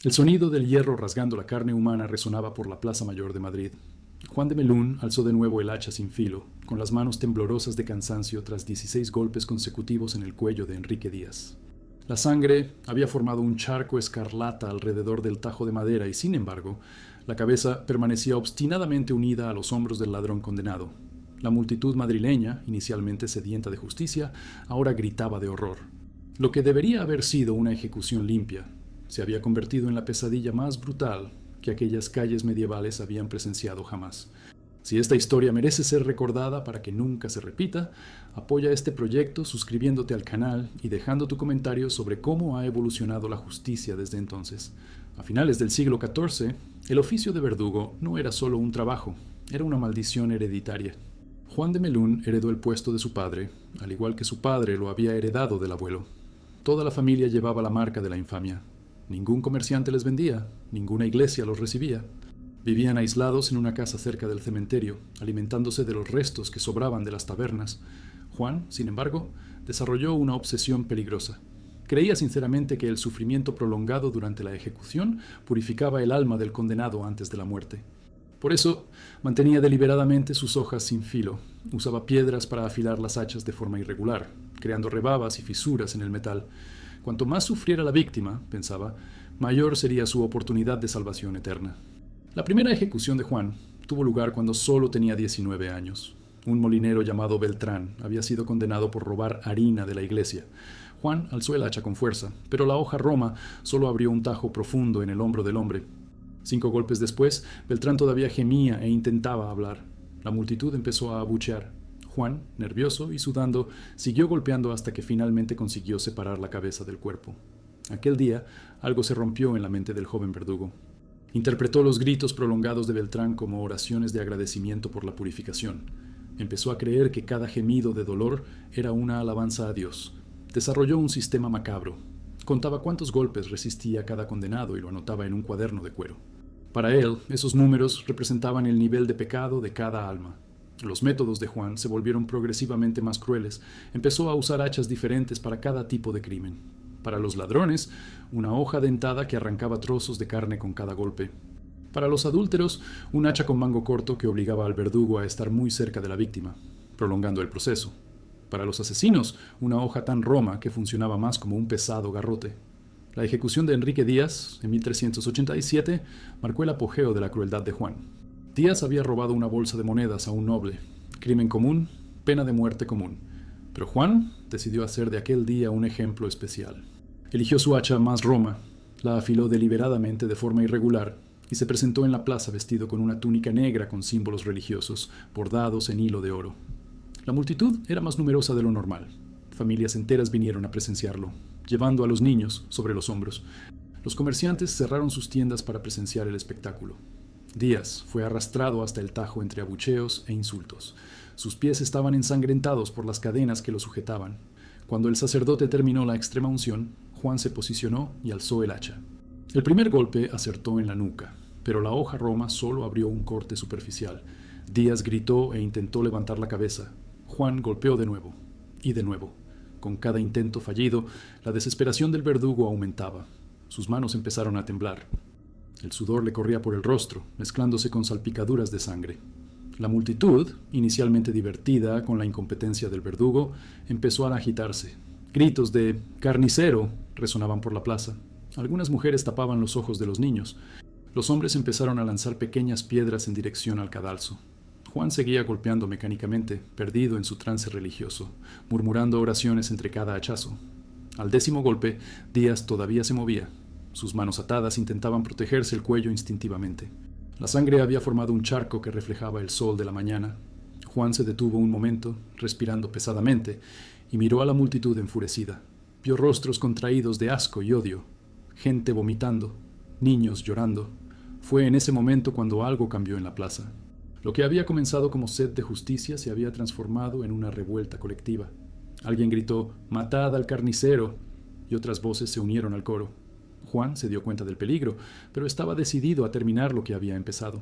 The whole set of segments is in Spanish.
El sonido del hierro rasgando la carne humana resonaba por la Plaza Mayor de Madrid. Juan de Melún alzó de nuevo el hacha sin filo, con las manos temblorosas de cansancio tras 16 golpes consecutivos en el cuello de Enrique Díaz. La sangre había formado un charco escarlata alrededor del tajo de madera y, sin embargo, la cabeza permanecía obstinadamente unida a los hombros del ladrón condenado. La multitud madrileña, inicialmente sedienta de justicia, ahora gritaba de horror. Lo que debería haber sido una ejecución limpia se había convertido en la pesadilla más brutal que aquellas calles medievales habían presenciado jamás. Si esta historia merece ser recordada para que nunca se repita, apoya este proyecto suscribiéndote al canal y dejando tu comentario sobre cómo ha evolucionado la justicia desde entonces. A finales del siglo XIV, el oficio de verdugo no era solo un trabajo, era una maldición hereditaria. Juan de Melún heredó el puesto de su padre, al igual que su padre lo había heredado del abuelo. Toda la familia llevaba la marca de la infamia. Ningún comerciante les vendía, ninguna iglesia los recibía. Vivían aislados en una casa cerca del cementerio, alimentándose de los restos que sobraban de las tabernas. Juan, sin embargo, desarrolló una obsesión peligrosa. Creía sinceramente que el sufrimiento prolongado durante la ejecución purificaba el alma del condenado antes de la muerte. Por eso, mantenía deliberadamente sus hojas sin filo, usaba piedras para afilar las hachas de forma irregular, creando rebabas y fisuras en el metal. Cuanto más sufriera la víctima, pensaba, mayor sería su oportunidad de salvación eterna. La primera ejecución de Juan tuvo lugar cuando solo tenía 19 años. Un molinero llamado Beltrán había sido condenado por robar harina de la iglesia. Juan alzó el hacha con fuerza, pero la hoja roma solo abrió un tajo profundo en el hombro del hombre. 5 golpes después, Beltrán todavía gemía e intentaba hablar. La multitud empezó a abuchear. Juan, nervioso y sudando, siguió golpeando hasta que finalmente consiguió separar la cabeza del cuerpo. Aquel día, algo se rompió en la mente del joven verdugo. Interpretó los gritos prolongados de Beltrán como oraciones de agradecimiento por la purificación. Empezó a creer que cada gemido de dolor era una alabanza a Dios. Desarrolló un sistema macabro. Contaba cuántos golpes resistía cada condenado y lo anotaba en un cuaderno de cuero. Para él, esos números representaban el nivel de pecado de cada alma. Los métodos de Juan se volvieron progresivamente más crueles. Empezó a usar hachas diferentes para cada tipo de crimen. Para los ladrones, una hoja dentada que arrancaba trozos de carne con cada golpe. Para los adúlteros, un hacha con mango corto que obligaba al verdugo a estar muy cerca de la víctima, prolongando el proceso. Para los asesinos, una hoja tan roma que funcionaba más como un pesado garrote. La ejecución de Enrique Díaz, en 1387, marcó el apogeo de la crueldad de Juan. Díaz había robado una bolsa de monedas a un noble. Crimen común, pena de muerte común. Pero Juan decidió hacer de aquel día un ejemplo especial. Eligió su hacha más roma, la afiló deliberadamente de forma irregular y se presentó en la plaza vestido con una túnica negra con símbolos religiosos, bordados en hilo de oro. La multitud era más numerosa de lo normal. Familias enteras vinieron a presenciarlo, llevando a los niños sobre los hombros. Los comerciantes cerraron sus tiendas para presenciar el espectáculo. Díaz fue arrastrado hasta el tajo entre abucheos e insultos. Sus pies estaban ensangrentados por las cadenas que lo sujetaban. Cuando el sacerdote terminó la extrema unción, Juan se posicionó y alzó el hacha. El primer golpe acertó en la nuca, pero la hoja roma solo abrió un corte superficial. Díaz gritó e intentó levantar la cabeza. Juan golpeó de nuevo, y de nuevo. Con cada intento fallido, la desesperación del verdugo aumentaba. Sus manos empezaron a temblar. El sudor le corría por el rostro, mezclándose con salpicaduras de sangre. La multitud, inicialmente divertida con la incompetencia del verdugo, empezó a agitarse. Gritos de «¡Carnicero!» resonaban por la plaza. Algunas mujeres tapaban los ojos de los niños. Los hombres empezaron a lanzar pequeñas piedras en dirección al cadalso. Juan seguía golpeando mecánicamente, perdido en su trance religioso, murmurando oraciones entre cada hachazo. Al 10º golpe, Díaz todavía se movía. Sus manos atadas intentaban protegerse el cuello instintivamente. La sangre había formado un charco que reflejaba el sol de la mañana. Juan se detuvo un momento, respirando pesadamente, y miró a la multitud enfurecida. Vio rostros contraídos de asco y odio, gente vomitando, niños llorando. Fue en ese momento cuando algo cambió en la plaza. Lo que había comenzado como sed de justicia se había transformado en una revuelta colectiva. Alguien gritó «¡Matad al carnicero!» y otras voces se unieron al coro. Juan se dio cuenta del peligro, pero estaba decidido a terminar lo que había empezado.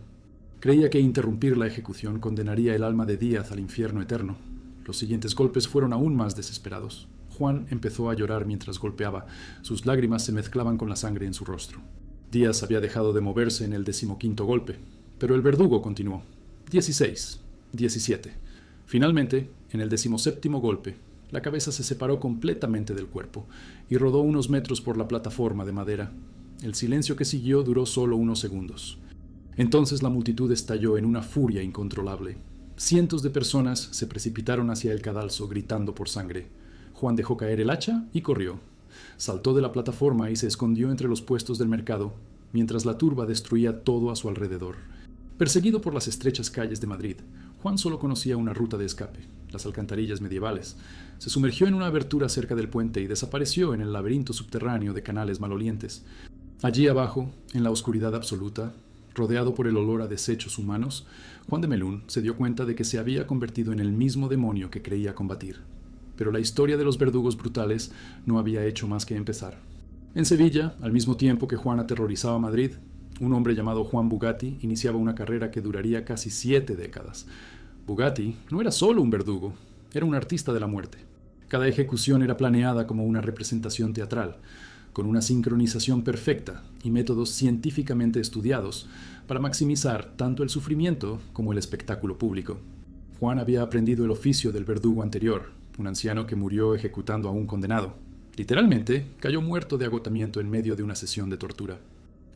Creía que interrumpir la ejecución condenaría el alma de Díaz al infierno eterno. Los siguientes golpes fueron aún más desesperados. Juan empezó a llorar mientras golpeaba. Sus lágrimas se mezclaban con la sangre en su rostro. Díaz había dejado de moverse en el 15º golpe, pero el verdugo continuó. 16, 17. Finalmente, en el 17º golpe, la cabeza se separó completamente del cuerpo y rodó unos metros por la plataforma de madera. El silencio que siguió duró solo unos segundos. Entonces la multitud estalló en una furia incontrolable. Cientos de personas se precipitaron hacia el cadalso gritando por sangre. Juan dejó caer el hacha y corrió. Saltó de la plataforma y se escondió entre los puestos del mercado, mientras la turba destruía todo a su alrededor. Perseguido por las estrechas calles de Madrid, Juan solo conocía una ruta de escape, las alcantarillas medievales. Se sumergió en una abertura cerca del puente y desapareció en el laberinto subterráneo de canales malolientes. Allí abajo, en la oscuridad absoluta, rodeado por el olor a desechos humanos, Juan de Melún se dio cuenta de que se había convertido en el mismo demonio que creía combatir. Pero la historia de los verdugos brutales no había hecho más que empezar. En Sevilla, al mismo tiempo que Juan aterrorizaba a Madrid, un hombre llamado Juan Bugatti iniciaba una carrera que duraría casi 7 décadas. Bugatti no era solo un verdugo, era un artista de la muerte. Cada ejecución era planeada como una representación teatral, con una sincronización perfecta y métodos científicamente estudiados para maximizar tanto el sufrimiento como el espectáculo público. Juan había aprendido el oficio del verdugo anterior, un anciano que murió ejecutando a un condenado. Literalmente, cayó muerto de agotamiento en medio de una sesión de tortura.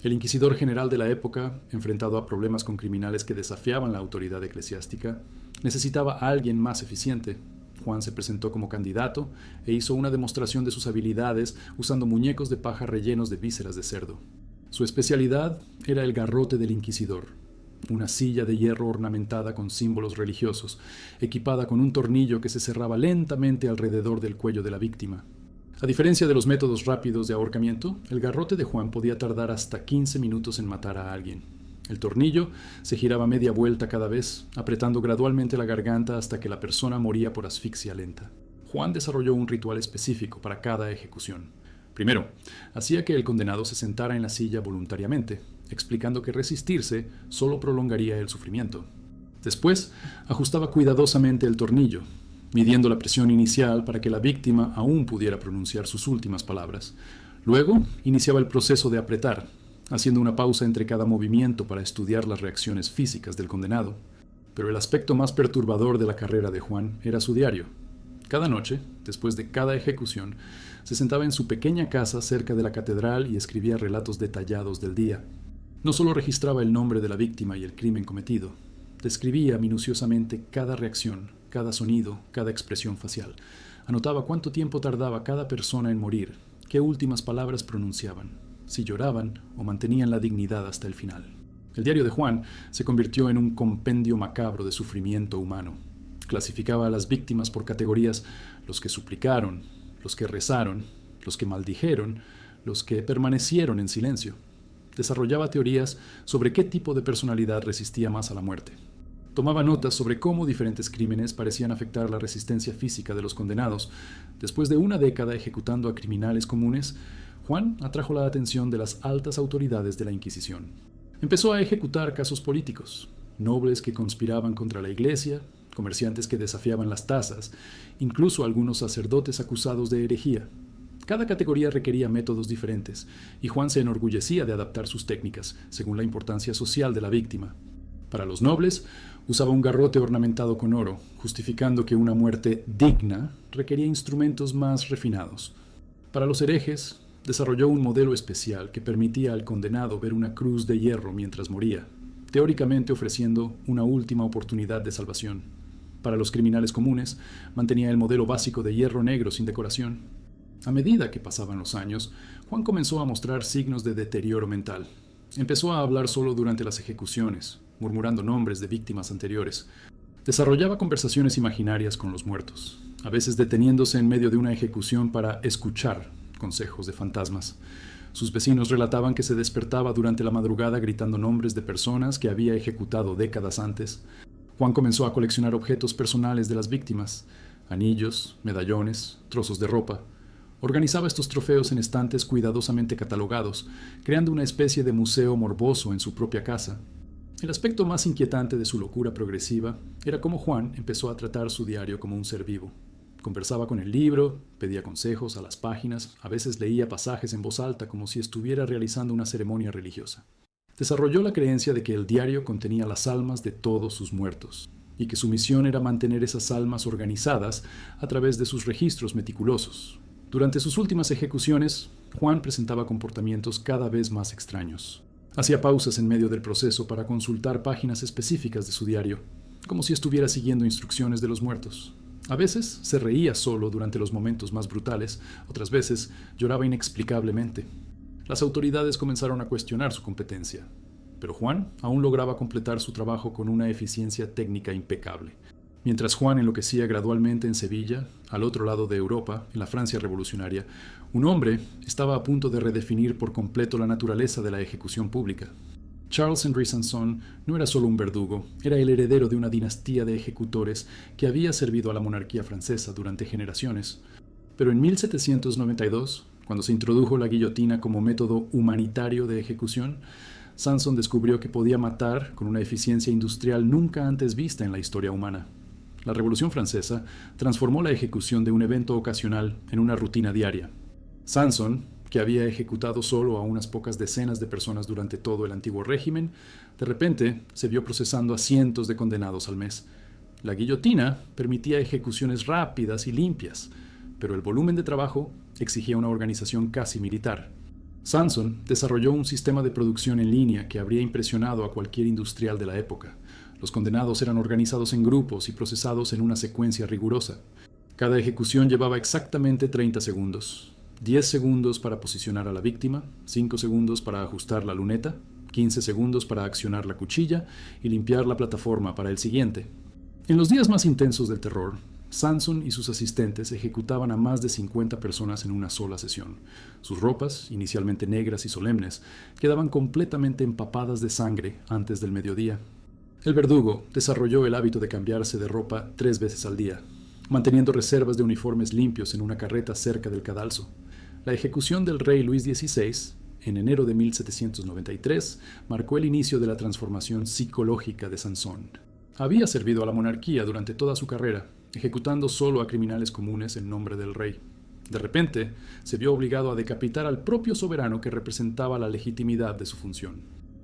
El inquisidor general de la época, enfrentado a problemas con criminales que desafiaban la autoridad eclesiástica, necesitaba a alguien más eficiente. Juan se presentó como candidato e hizo una demostración de sus habilidades usando muñecos de paja rellenos de vísceras de cerdo. Su especialidad era el garrote del inquisidor, una silla de hierro ornamentada con símbolos religiosos, equipada con un tornillo que se cerraba lentamente alrededor del cuello de la víctima. A diferencia de los métodos rápidos de ahorcamiento, el garrote de Juan podía tardar hasta 15 minutos en matar a alguien. El tornillo se giraba media vuelta cada vez, apretando gradualmente la garganta hasta que la persona moría por asfixia lenta. Juan desarrolló un ritual específico para cada ejecución. Primero, hacía que el condenado se sentara en la silla voluntariamente, explicando que resistirse solo prolongaría el sufrimiento. Después, ajustaba cuidadosamente el tornillo, midiendo la presión inicial para que la víctima aún pudiera pronunciar sus últimas palabras. Luego, iniciaba el proceso de apretar, haciendo una pausa entre cada movimiento para estudiar las reacciones físicas del condenado. Pero el aspecto más perturbador de la carrera de Juan era su diario. Cada noche, después de cada ejecución, se sentaba en su pequeña casa cerca de la catedral y escribía relatos detallados del día. No solo registraba el nombre de la víctima y el crimen cometido, describía minuciosamente cada reacción, cada sonido, cada expresión facial. Anotaba cuánto tiempo tardaba cada persona en morir, qué últimas palabras pronunciaban, si lloraban o mantenían la dignidad hasta el final. El diario de Juan se convirtió en un compendio macabro de sufrimiento humano. Clasificaba a las víctimas por categorías: los que suplicaron, los que rezaron, los que maldijeron, los que permanecieron en silencio. Desarrollaba teorías sobre qué tipo de personalidad resistía más a la muerte. Tomaba notas sobre cómo diferentes crímenes parecían afectar la resistencia física de los condenados. Después de una década ejecutando a criminales comunes, Juan atrajo la atención de las altas autoridades de la Inquisición. Empezó a ejecutar casos políticos, nobles que conspiraban contra la Iglesia, comerciantes que desafiaban las tasas, incluso algunos sacerdotes acusados de herejía. Cada categoría requería métodos diferentes, y Juan se enorgullecía de adaptar sus técnicas según la importancia social de la víctima. Para los nobles, usaba un garrote ornamentado con oro, justificando que una muerte digna requería instrumentos más refinados. Para los herejes, desarrolló un modelo especial que permitía al condenado ver una cruz de hierro mientras moría, teóricamente ofreciendo una última oportunidad de salvación. Para los criminales comunes, mantenía el modelo básico de hierro negro sin decoración. A medida que pasaban los años, Juan comenzó a mostrar signos de deterioro mental. Empezó a hablar solo durante las ejecuciones, murmurando nombres de víctimas anteriores. Desarrollaba conversaciones imaginarias con los muertos, a veces deteniéndose en medio de una ejecución para escuchar consejos de fantasmas. Sus vecinos relataban que se despertaba durante la madrugada gritando nombres de personas que había ejecutado décadas antes. Juan comenzó a coleccionar objetos personales de las víctimas: anillos, medallones, trozos de ropa. Organizaba estos trofeos en estantes cuidadosamente catalogados, creando una especie de museo morboso en su propia casa. El aspecto más inquietante de su locura progresiva era cómo Juan empezó a tratar su diario como un ser vivo, Conversaba con el libro, pedía consejos a las páginas, a veces leía pasajes en voz alta como si estuviera realizando una ceremonia religiosa. Desarrolló la creencia de que el diario contenía las almas de todos sus muertos, y que su misión era mantener esas almas organizadas a través de sus registros meticulosos. Durante sus últimas ejecuciones, Juan presentaba comportamientos cada vez más extraños. Hacía pausas en medio del proceso para consultar páginas específicas de su diario, como si estuviera siguiendo instrucciones de los muertos. A veces se reía solo durante los momentos más brutales, otras veces lloraba inexplicablemente. Las autoridades comenzaron a cuestionar su competencia, pero Juan aún lograba completar su trabajo con una eficiencia técnica impecable. Mientras Juan enloquecía gradualmente en Sevilla, al otro lado de Europa, en la Francia revolucionaria, un hombre estaba a punto de redefinir por completo la naturaleza de la ejecución pública. Charles Henry Sanson no era solo un verdugo, era el heredero de una dinastía de ejecutores que había servido a la monarquía francesa durante generaciones. Pero en 1792, cuando se introdujo la guillotina como método humanitario de ejecución, Sanson descubrió que podía matar con una eficiencia industrial nunca antes vista en la historia humana. La Revolución Francesa transformó la ejecución de un evento ocasional en una rutina diaria. Sanson, que había ejecutado solo a unas pocas decenas de personas durante todo el antiguo régimen, de repente se vio procesando a cientos de condenados al mes. La guillotina permitía ejecuciones rápidas y limpias, pero el volumen de trabajo exigía una organización casi militar. Sanson desarrolló un sistema de producción en línea que habría impresionado a cualquier industrial de la época. Los condenados eran organizados en grupos y procesados en una secuencia rigurosa. Cada ejecución llevaba exactamente 30 segundos. 10 segundos para posicionar a la víctima, 5 segundos para ajustar la luneta, 15 segundos para accionar la cuchilla y limpiar la plataforma para el siguiente. En los días más intensos del terror, Sanson y sus asistentes ejecutaban a más de 50 personas en una sola sesión. Sus ropas, inicialmente negras y solemnes, quedaban completamente empapadas de sangre antes del mediodía. El verdugo desarrolló el hábito de cambiarse de ropa 3 veces al día, manteniendo reservas de uniformes limpios en una carreta cerca del cadalso. La ejecución del rey Luis XVI, en enero de 1793, marcó el inicio de la transformación psicológica de Sanson. Había servido a la monarquía durante toda su carrera, ejecutando solo a criminales comunes en nombre del rey. De repente, se vio obligado a decapitar al propio soberano que representaba la legitimidad de su función.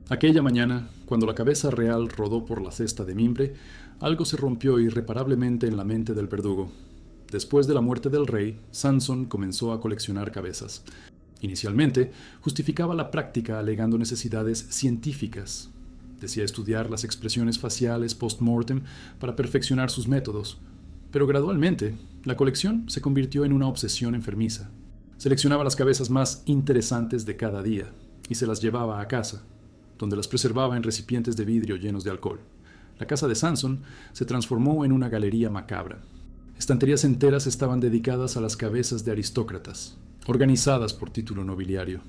Aquella mañana, cuando la cabeza real rodó por la cesta de mimbre, algo se rompió irreparablemente en la mente del verdugo. Después de la muerte del rey, Sanson comenzó a coleccionar cabezas. Inicialmente, justificaba la práctica alegando necesidades científicas. Decía estudiar las expresiones faciales post-mortem para perfeccionar sus métodos. Pero gradualmente, la colección se convirtió en una obsesión enfermiza. Seleccionaba las cabezas más interesantes de cada día y se las llevaba a casa, donde las preservaba en recipientes de vidrio llenos de alcohol. La casa de Sanson se transformó en una galería macabra. Estanterías enteras estaban dedicadas a las cabezas de aristócratas, organizadas por título nobiliario.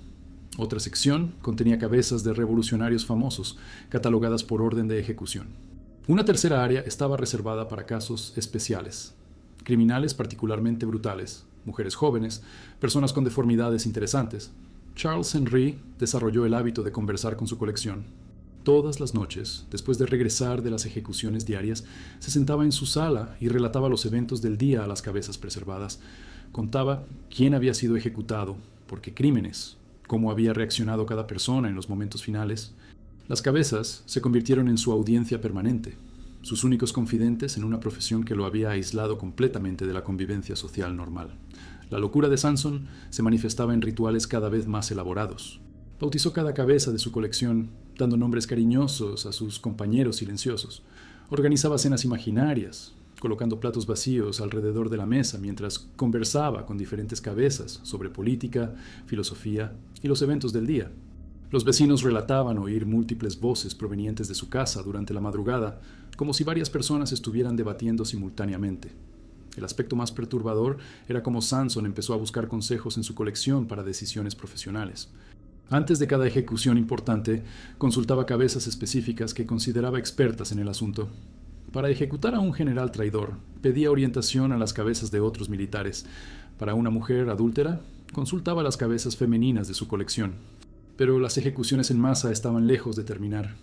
Otra sección contenía cabezas de revolucionarios famosos, catalogadas por orden de ejecución. Una tercera área estaba reservada para casos especiales, criminales particularmente brutales, mujeres jóvenes, personas con deformidades interesantes. Charles Henry desarrolló el hábito de conversar con su colección. Todas las noches, después de regresar de las ejecuciones diarias, se sentaba en su sala y relataba los eventos del día a las cabezas preservadas. Contaba quién había sido ejecutado, por qué crímenes, cómo había reaccionado cada persona en los momentos finales. Las cabezas se convirtieron en su audiencia permanente, sus únicos confidentes en una profesión que lo había aislado completamente de la convivencia social normal. La locura de Sanson se manifestaba en rituales cada vez más elaborados. Bautizó cada cabeza de su colección, dando nombres cariñosos a sus compañeros silenciosos. Organizaba cenas imaginarias, colocando platos vacíos alrededor de la mesa mientras conversaba con diferentes cabezas sobre política, filosofía y los eventos del día. Los vecinos relataban oír múltiples voces provenientes de su casa durante la madrugada, como si varias personas estuvieran debatiendo simultáneamente. El aspecto más perturbador era cómo Sanson empezó a buscar consejos en su colección para decisiones profesionales. Antes de cada ejecución importante, consultaba cabezas específicas que consideraba expertas en el asunto. Para ejecutar a un general traidor, pedía orientación a las cabezas de otros militares. Para una mujer adúltera, consultaba las cabezas femeninas de su colección. Pero las ejecuciones en masa estaban lejos de terminar.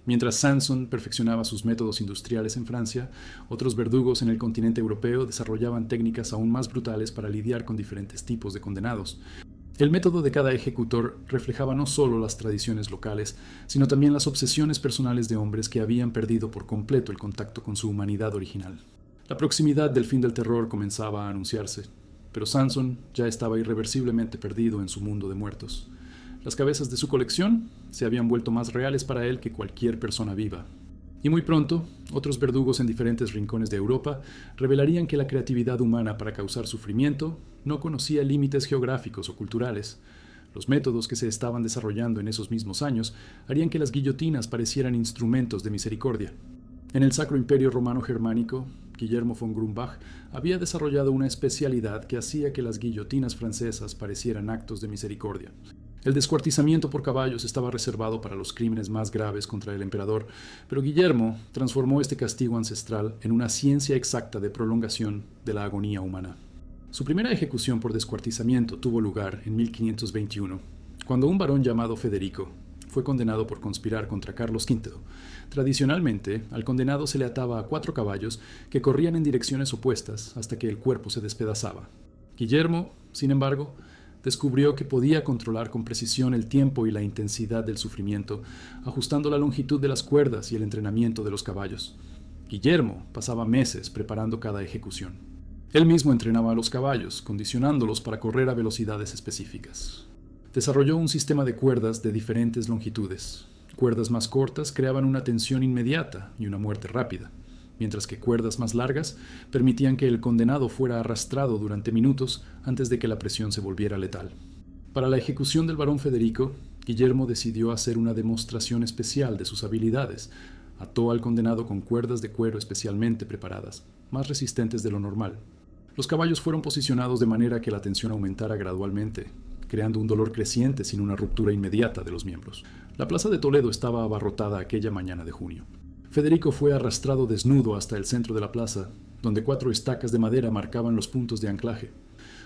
Mientras Sanson perfeccionaba sus métodos industriales en Francia, otros verdugos en el continente europeo desarrollaban técnicas aún más brutales para lidiar con diferentes tipos de condenados. El método de cada ejecutor reflejaba no solo las tradiciones locales, sino también las obsesiones personales de hombres que habían perdido por completo el contacto con su humanidad original. La proximidad del fin del terror comenzaba a anunciarse, pero Sanson ya estaba irreversiblemente perdido en su mundo de muertos. Las cabezas de su colección se habían vuelto más reales para él que cualquier persona viva. Y muy pronto, otros verdugos en diferentes rincones de Europa revelarían que la creatividad humana para causar sufrimiento no conocía límites geográficos o culturales. Los métodos que se estaban desarrollando en esos mismos años harían que las guillotinas parecieran instrumentos de misericordia. En el Sacro Imperio Romano Germánico, Guillermo von Grumbach había desarrollado una especialidad que hacía que las guillotinas francesas parecieran actos de misericordia. El descuartizamiento por caballos estaba reservado para los crímenes más graves contra el emperador, pero Guillermo transformó este castigo ancestral en una ciencia exacta de prolongación de la agonía humana. Su primera ejecución por descuartizamiento tuvo lugar en 1521, cuando un varón llamado Federico fue condenado por conspirar contra Carlos V. Tradicionalmente, al condenado se le ataba a 4 caballos que corrían en direcciones opuestas hasta que el cuerpo se despedazaba. Guillermo, sin embargo, descubrió que podía controlar con precisión el tiempo y la intensidad del sufrimiento, ajustando la longitud de las cuerdas y el entrenamiento de los caballos. Guillermo pasaba meses preparando cada ejecución. Él mismo entrenaba a los caballos, condicionándolos para correr a velocidades específicas. Desarrolló un sistema de cuerdas de diferentes longitudes. Cuerdas más cortas creaban una tensión inmediata y una muerte rápida, mientras que cuerdas más largas permitían que el condenado fuera arrastrado durante minutos antes de que la presión se volviera letal. Para la ejecución del barón Federico, Guillermo decidió hacer una demostración especial de sus habilidades. Ató al condenado con cuerdas de cuero especialmente preparadas, más resistentes de lo normal. Los caballos fueron posicionados de manera que la tensión aumentara gradualmente, creando un dolor creciente sin una ruptura inmediata de los miembros. La plaza de Toledo estaba abarrotada aquella mañana de junio. Federico fue arrastrado desnudo hasta el centro de la plaza, donde 4 estacas de madera marcaban los puntos de anclaje.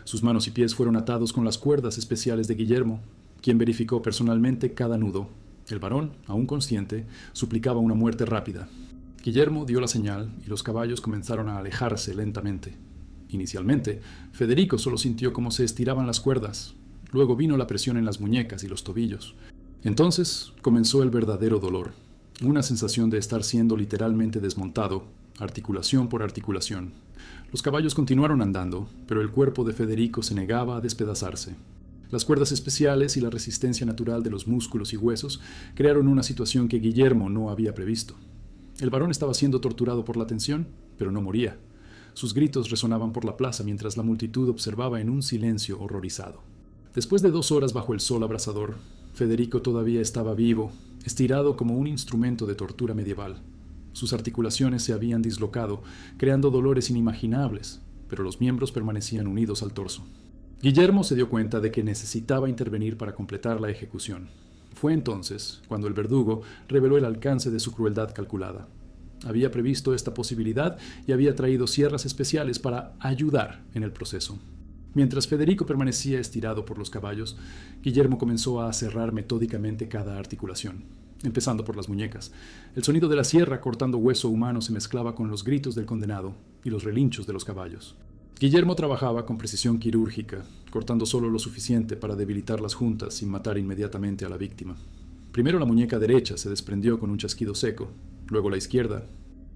Sus manos y pies fueron atados con las cuerdas especiales de Guillermo, quien verificó personalmente cada nudo. El varón, aún consciente, suplicaba una muerte rápida. Guillermo dio la señal y los caballos comenzaron a alejarse lentamente. Inicialmente, Federico solo sintió cómo se estiraban las cuerdas. Luego vino la presión en las muñecas y los tobillos. Entonces comenzó el verdadero dolor. Una sensación de estar siendo literalmente desmontado, articulación por articulación. Los caballos continuaron andando, pero el cuerpo de Federico se negaba a despedazarse. Las cuerdas especiales y la resistencia natural de los músculos y huesos crearon una situación que Guillermo no había previsto. El varón estaba siendo torturado por la tensión, pero no moría. Sus gritos resonaban por la plaza mientras la multitud observaba en un silencio horrorizado. Después de 2 horas bajo el sol abrasador, Federico todavía estaba vivo, estirado como un instrumento de tortura medieval. Sus articulaciones se habían dislocado, creando dolores inimaginables, pero los miembros permanecían unidos al torso. Guillermo se dio cuenta de que necesitaba intervenir para completar la ejecución. Fue entonces cuando el verdugo reveló el alcance de su crueldad calculada. Había previsto esta posibilidad y había traído sierras especiales para ayudar en el proceso. Mientras Federico permanecía estirado por los caballos, Guillermo comenzó a cerrar metódicamente cada articulación, empezando por las muñecas. El sonido de la sierra cortando hueso humano se mezclaba con los gritos del condenado y los relinchos de los caballos. Guillermo trabajaba con precisión quirúrgica, cortando solo lo suficiente para debilitar las juntas sin matar inmediatamente a la víctima. Primero la muñeca derecha se desprendió con un chasquido seco, luego la izquierda.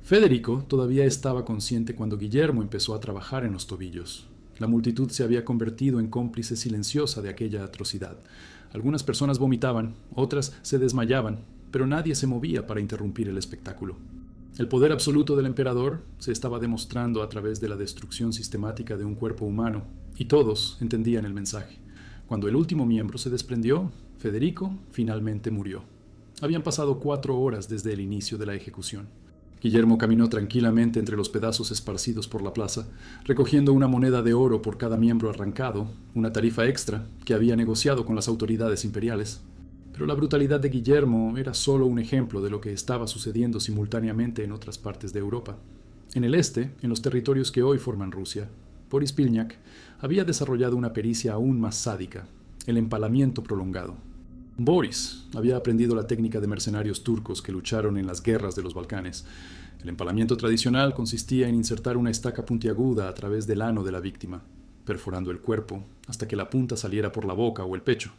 Federico todavía estaba consciente cuando Guillermo empezó a trabajar en los tobillos. La multitud se había convertido en cómplice silenciosa de aquella atrocidad. Algunas personas vomitaban, otras se desmayaban, pero nadie se movía para interrumpir el espectáculo. El poder absoluto del emperador se estaba demostrando a través de la destrucción sistemática de un cuerpo humano, y todos entendían el mensaje. Cuando el último miembro se desprendió, Federico finalmente murió. Habían pasado 4 horas desde el inicio de la ejecución. Guillermo caminó tranquilamente entre los pedazos esparcidos por la plaza, recogiendo una moneda de oro por cada miembro arrancado, una tarifa extra que había negociado con las autoridades imperiales. Pero la brutalidad de Guillermo era solo un ejemplo de lo que estaba sucediendo simultáneamente en otras partes de Europa. En el este, en los territorios que hoy forman Rusia, Boris Pilñak había desarrollado una pericia aún más sádica, el empalamiento prolongado. Boris había aprendido la técnica de mercenarios turcos que lucharon en las guerras de los Balcanes. El empalamiento tradicional consistía en insertar una estaca puntiaguda a través del ano de la víctima, perforando el cuerpo hasta que la punta saliera por la boca o el pecho.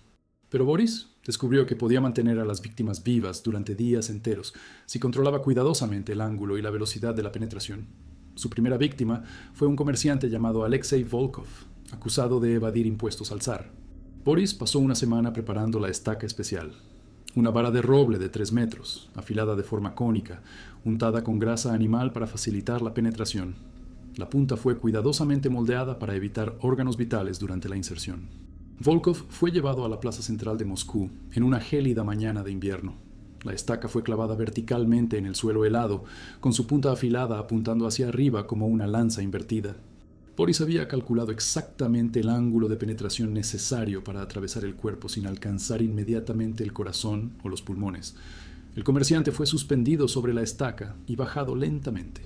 Pero Boris descubrió que podía mantener a las víctimas vivas durante días enteros si controlaba cuidadosamente el ángulo y la velocidad de la penetración. Su primera víctima fue un comerciante llamado Alexei Volkov, acusado de evadir impuestos al zar. Boris pasó una semana preparando la estaca especial, una vara de roble de 3 metros, afilada de forma cónica, untada con grasa animal para facilitar la penetración. La punta fue cuidadosamente moldeada para evitar órganos vitales durante la inserción. Volkov fue llevado a la plaza central de Moscú en una gélida mañana de invierno. La estaca fue clavada verticalmente en el suelo helado, con su punta afilada apuntando hacia arriba como una lanza invertida. Boris había calculado exactamente el ángulo de penetración necesario para atravesar el cuerpo sin alcanzar inmediatamente el corazón o los pulmones. El comerciante fue suspendido sobre la estaca y bajado lentamente.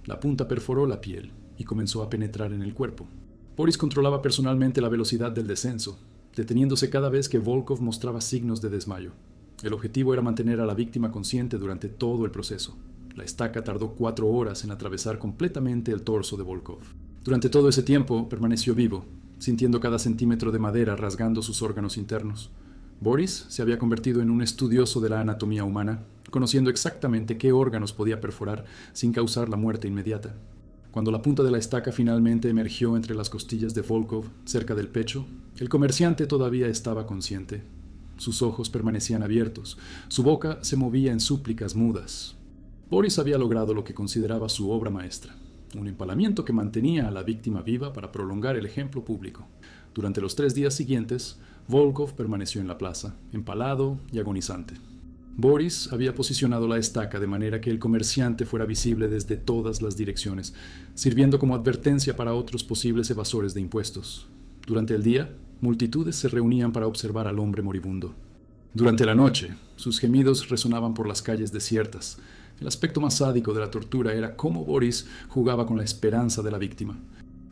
La punta perforó la piel y comenzó a penetrar en el cuerpo. Boris controlaba personalmente la velocidad del descenso, deteniéndose cada vez que Volkov mostraba signos de desmayo. El objetivo era mantener a la víctima consciente durante todo el proceso. La estaca tardó 4 horas en atravesar completamente el torso de Volkov. Durante todo ese tiempo permaneció vivo, sintiendo cada centímetro de madera rasgando sus órganos internos. Boris se había convertido en un estudioso de la anatomía humana, conociendo exactamente qué órganos podía perforar sin causar la muerte inmediata. Cuando la punta de la estaca finalmente emergió entre las costillas de Volkov, cerca del pecho, el comerciante todavía estaba consciente. Sus ojos permanecían abiertos, su boca se movía en súplicas mudas. Boris había logrado lo que consideraba su obra maestra, un empalamiento que mantenía a la víctima viva para prolongar el ejemplo público. Durante los 3 días siguientes, Volkov permaneció en la plaza, empalado y agonizante. Boris había posicionado la estaca de manera que el comerciante fuera visible desde todas las direcciones, sirviendo como advertencia para otros posibles evasores de impuestos. Durante el día, multitudes se reunían para observar al hombre moribundo. Durante la noche, sus gemidos resonaban por las calles desiertas. El aspecto más sádico de la tortura era cómo Boris jugaba con la esperanza de la víctima.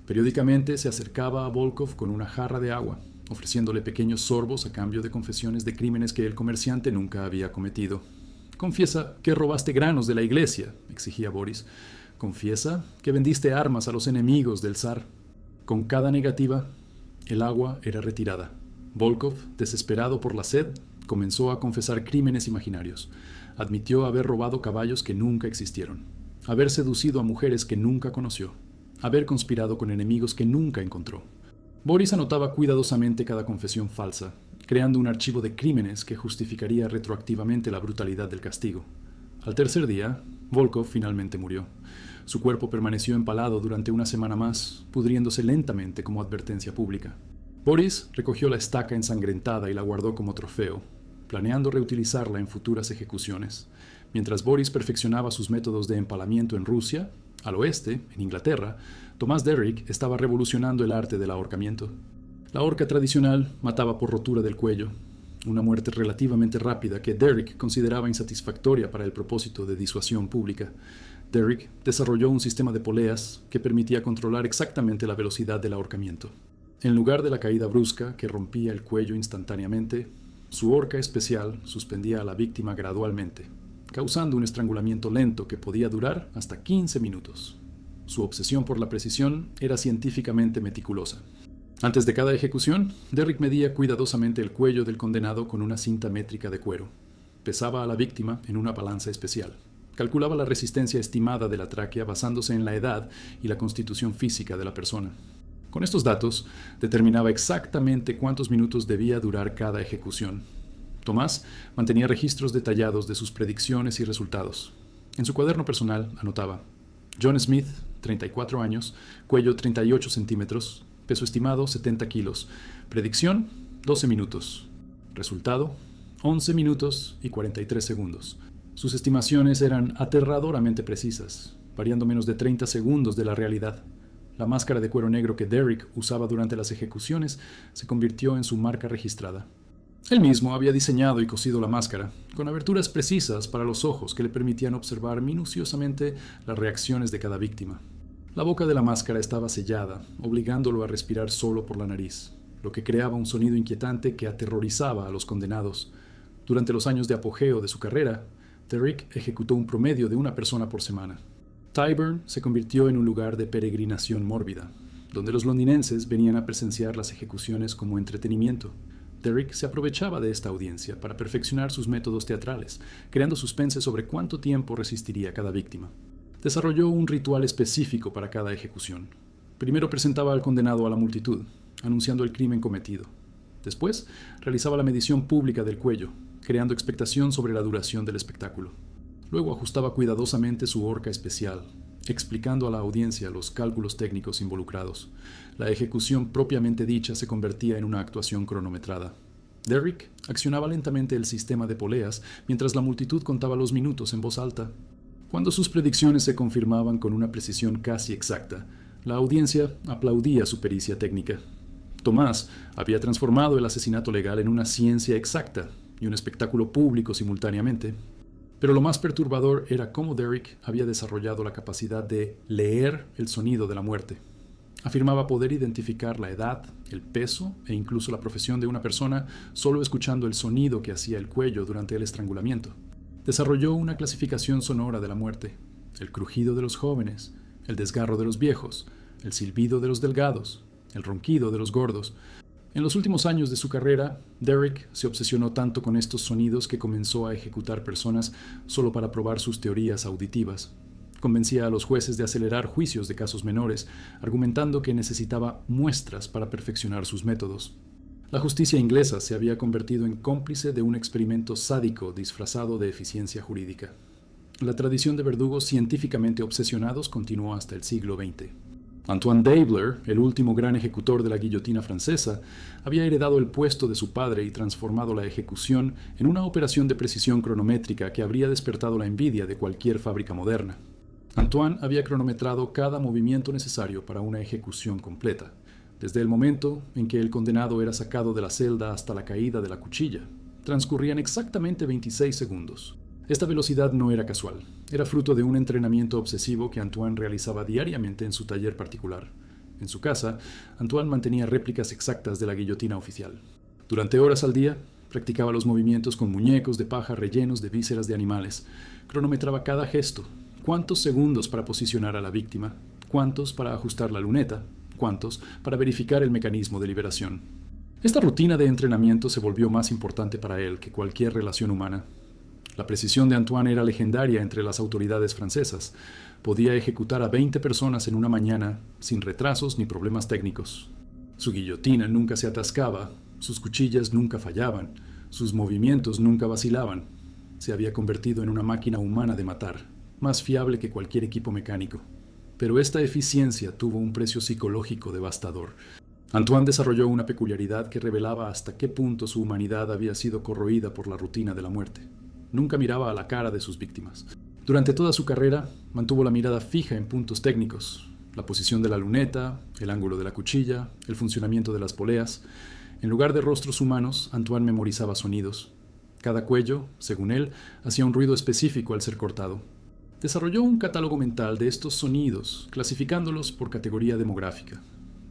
Periódicamente se acercaba a Volkov con una jarra de agua, ofreciéndole pequeños sorbos a cambio de confesiones de crímenes que el comerciante nunca había cometido. «Confiesa que robaste granos de la iglesia», exigía Boris. «Confiesa que vendiste armas a los enemigos del zar». Con cada negativa, el agua era retirada. Volkov, desesperado por la sed, comenzó a confesar crímenes imaginarios. Admitió haber robado caballos que nunca existieron, haber seducido a mujeres que nunca conoció, haber conspirado con enemigos que nunca encontró. Boris anotaba cuidadosamente cada confesión falsa, creando un archivo de crímenes que justificaría retroactivamente la brutalidad del castigo. Al tercer día, Volkov finalmente murió. Su cuerpo permaneció empalado durante una semana más, pudriéndose lentamente como advertencia pública. Boris recogió la estaca ensangrentada y la guardó como trofeo, planeando reutilizarla en futuras ejecuciones. Mientras Boris perfeccionaba sus métodos de empalamiento en Rusia, al oeste, en Inglaterra, Thomas Derrick estaba revolucionando el arte del ahorcamiento. La horca tradicional mataba por rotura del cuello, una muerte relativamente rápida que Derrick consideraba insatisfactoria para el propósito de disuasión pública. Derrick desarrolló un sistema de poleas que permitía controlar exactamente la velocidad del ahorcamiento. En lugar de la caída brusca que rompía el cuello instantáneamente, su horca especial suspendía a la víctima gradualmente, causando un estrangulamiento lento que podía durar hasta 15 minutos. Su obsesión por la precisión era científicamente meticulosa. Antes de cada ejecución, Derrick medía cuidadosamente el cuello del condenado con una cinta métrica de cuero. Pesaba a la víctima en una balanza especial. Calculaba la resistencia estimada de la tráquea basándose en la edad y la constitución física de la persona. Con estos datos, determinaba exactamente cuántos minutos debía durar cada ejecución. Tomás mantenía registros detallados de sus predicciones y resultados. En su cuaderno personal anotaba: John Smith, 34 años, cuello 38 centímetros, peso estimado 70 kilos, predicción 12 minutos, resultado 11 minutos y 43 segundos. Sus estimaciones eran aterradoramente precisas, variando menos de 30 segundos de la realidad. La máscara de cuero negro que Derrick usaba durante las ejecuciones se convirtió en su marca registrada. Él mismo había diseñado y cosido la máscara, con aberturas precisas para los ojos que le permitían observar minuciosamente las reacciones de cada víctima. La boca de la máscara estaba sellada, obligándolo a respirar solo por la nariz, lo que creaba un sonido inquietante que aterrorizaba a los condenados. Durante los años de apogeo de su carrera, Derrick ejecutó un promedio de una persona por semana. Tyburn se convirtió en un lugar de peregrinación mórbida, donde los londinenses venían a presenciar las ejecuciones como entretenimiento. Derrick se aprovechaba de esta audiencia para perfeccionar sus métodos teatrales, creando suspense sobre cuánto tiempo resistiría cada víctima. Desarrolló un ritual específico para cada ejecución. Primero presentaba al condenado a la multitud, anunciando el crimen cometido. Después, realizaba la medición pública del cuello, creando expectación sobre la duración del espectáculo. Luego ajustaba cuidadosamente su horca especial, explicando a la audiencia los cálculos técnicos involucrados. La ejecución propiamente dicha se convertía en una actuación cronometrada. Derrick accionaba lentamente el sistema de poleas mientras la multitud contaba los minutos en voz alta. Cuando sus predicciones se confirmaban con una precisión casi exacta, la audiencia aplaudía su pericia técnica. Tomás había transformado el asesinato legal en una ciencia exacta y un espectáculo público simultáneamente. Pero lo más perturbador era cómo Derrick había desarrollado la capacidad de leer el sonido de la muerte. Afirmaba poder identificar la edad, el peso e incluso la profesión de una persona solo escuchando el sonido que hacía el cuello durante el estrangulamiento. Desarrolló una clasificación sonora de la muerte: el crujido de los jóvenes, el desgarro de los viejos, el silbido de los delgados, el ronquido de los gordos. En los últimos años de su carrera, Derrick se obsesionó tanto con estos sonidos que comenzó a ejecutar personas solo para probar sus teorías auditivas. Convencía a los jueces de acelerar juicios de casos menores, argumentando que necesitaba muestras para perfeccionar sus métodos. La justicia inglesa se había convertido en cómplice de un experimento sádico disfrazado de eficiencia jurídica. La tradición de verdugos científicamente obsesionados continuó hasta el siglo XX. Antoine Daibler, el último gran ejecutor de la guillotina francesa, había heredado el puesto de su padre y transformado la ejecución en una operación de precisión cronométrica que habría despertado la envidia de cualquier fábrica moderna. Antoine había cronometrado cada movimiento necesario para una ejecución completa, desde el momento en que el condenado era sacado de la celda hasta la caída de la cuchilla. Transcurrían exactamente 26 segundos. Esta velocidad no era casual, era fruto de un entrenamiento obsesivo que Antoine realizaba diariamente en su taller particular. En su casa, Antoine mantenía réplicas exactas de la guillotina oficial. Durante horas al día, practicaba los movimientos con muñecos de paja rellenos de vísceras de animales. Cronometraba cada gesto: cuántos segundos para posicionar a la víctima, cuántos para ajustar la luneta, cuántos para verificar el mecanismo de liberación. Esta rutina de entrenamiento se volvió más importante para él que cualquier relación humana. La precisión de Antoine era legendaria entre las autoridades francesas. Podía ejecutar a 20 personas en una mañana sin retrasos ni problemas técnicos. Su guillotina nunca se atascaba, sus cuchillas nunca fallaban, sus movimientos nunca vacilaban. Se había convertido en una máquina humana de matar, más fiable que cualquier equipo mecánico. Pero esta eficiencia tuvo un precio psicológico devastador. Antoine desarrolló una peculiaridad que revelaba hasta qué punto su humanidad había sido corroída por la rutina de la muerte. Nunca miraba a la cara de sus víctimas. Durante toda su carrera, mantuvo la mirada fija en puntos técnicos: la posición de la luneta, el ángulo de la cuchilla, el funcionamiento de las poleas. En lugar de rostros humanos, Antoine memorizaba sonidos. Cada cuello, según él, hacía un ruido específico al ser cortado. Desarrolló un catálogo mental de estos sonidos, clasificándolos por categoría demográfica.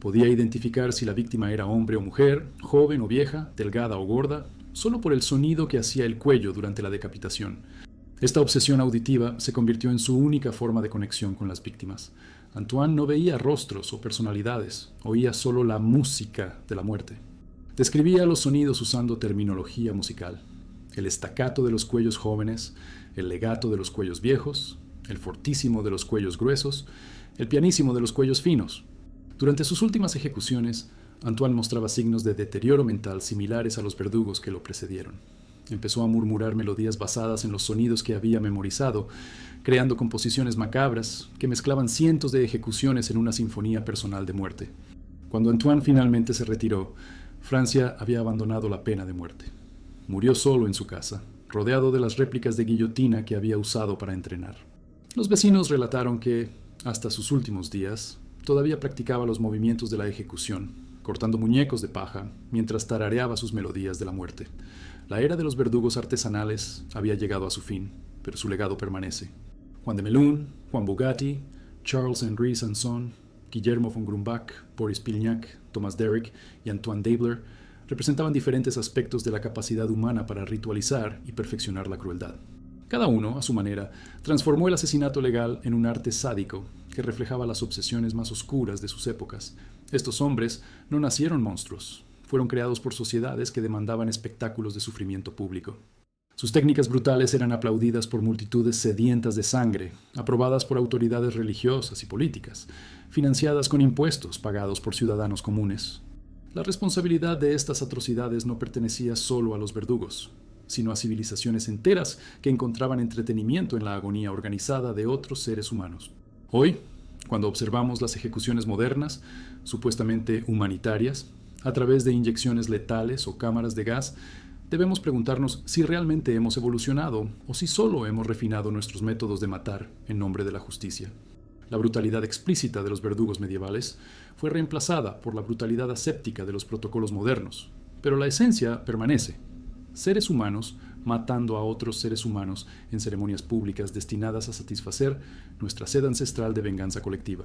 Podía identificar si la víctima era hombre o mujer, joven o vieja, delgada o gorda, solo por el sonido que hacía el cuello durante la decapitación. Esta obsesión auditiva se convirtió en su única forma de conexión con las víctimas. Antoine no veía rostros o personalidades, oía solo la música de la muerte. Describía los sonidos usando terminología musical: el staccato de los cuellos jóvenes, el legato de los cuellos viejos, el fortísimo de los cuellos gruesos, el pianísimo de los cuellos finos. Durante sus últimas ejecuciones, Antoine mostraba signos de deterioro mental similares a los verdugos que lo precedieron. Empezó a murmurar melodías basadas en los sonidos que había memorizado, creando composiciones macabras que mezclaban cientos de ejecuciones en una sinfonía personal de muerte. Cuando Antoine finalmente se retiró, Francia había abandonado la pena de muerte. Murió solo en su casa, rodeado de las réplicas de guillotina que había usado para entrenar. Los vecinos relataron que, hasta sus últimos días, todavía practicaba los movimientos de la ejecución, cortando muñecos de paja mientras tarareaba sus melodías de la muerte. La era de los verdugos artesanales había llegado a su fin, pero su legado permanece. Juan de Melun, Juan Bugatti, Charles-Henri Sanson, Guillermo von Grumbach, Boris Pilniak, Thomas Derrick y Antoine Daibler representaban diferentes aspectos de la capacidad humana para ritualizar y perfeccionar la crueldad. Cada uno, a su manera, transformó el asesinato legal en un arte sádico que reflejaba las obsesiones más oscuras de sus épocas. Estos hombres no nacieron monstruos, fueron creados por sociedades que demandaban espectáculos de sufrimiento público. Sus técnicas brutales eran aplaudidas por multitudes sedientas de sangre, aprobadas por autoridades religiosas y políticas, financiadas con impuestos pagados por ciudadanos comunes. La responsabilidad de estas atrocidades no pertenecía solo a los verdugos, sino a civilizaciones enteras que encontraban entretenimiento en la agonía organizada de otros seres humanos. Hoy, cuando observamos las ejecuciones modernas, supuestamente humanitarias, a través de inyecciones letales o cámaras de gas, debemos preguntarnos si realmente hemos evolucionado o si solo hemos refinado nuestros métodos de matar en nombre de la justicia. La brutalidad explícita de los verdugos medievales fue reemplazada por la brutalidad aséptica de los protocolos modernos, pero la esencia permanece: seres humanos matando a otros seres humanos en ceremonias públicas destinadas a satisfacer nuestra sed ancestral de venganza colectiva.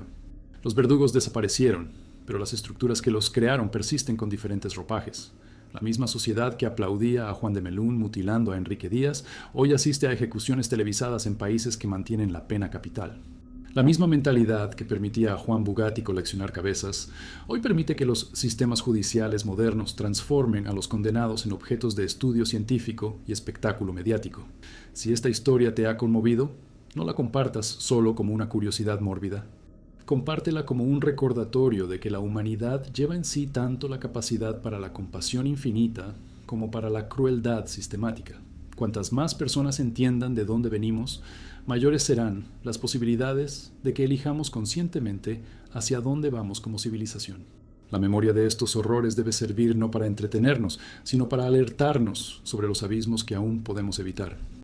Los verdugos desaparecieron, pero las estructuras que los crearon persisten con diferentes ropajes. La misma sociedad que aplaudía a Juan de Melún mutilando a Enrique Díaz hoy asiste a ejecuciones televisadas en países que mantienen la pena capital. La misma mentalidad que permitía a Juan Bugatti coleccionar cabezas, hoy permite que los sistemas judiciales modernos transformen a los condenados en objetos de estudio científico y espectáculo mediático. Si esta historia te ha conmovido, no la compartas solo como una curiosidad mórbida. Compártela como un recordatorio de que la humanidad lleva en sí tanto la capacidad para la compasión infinita como para la crueldad sistemática. Cuantas más personas entiendan de dónde venimos, mayores serán las posibilidades de que elijamos conscientemente hacia dónde vamos como civilización. La memoria de estos horrores debe servir no para entretenernos, sino para alertarnos sobre los abismos que aún podemos evitar.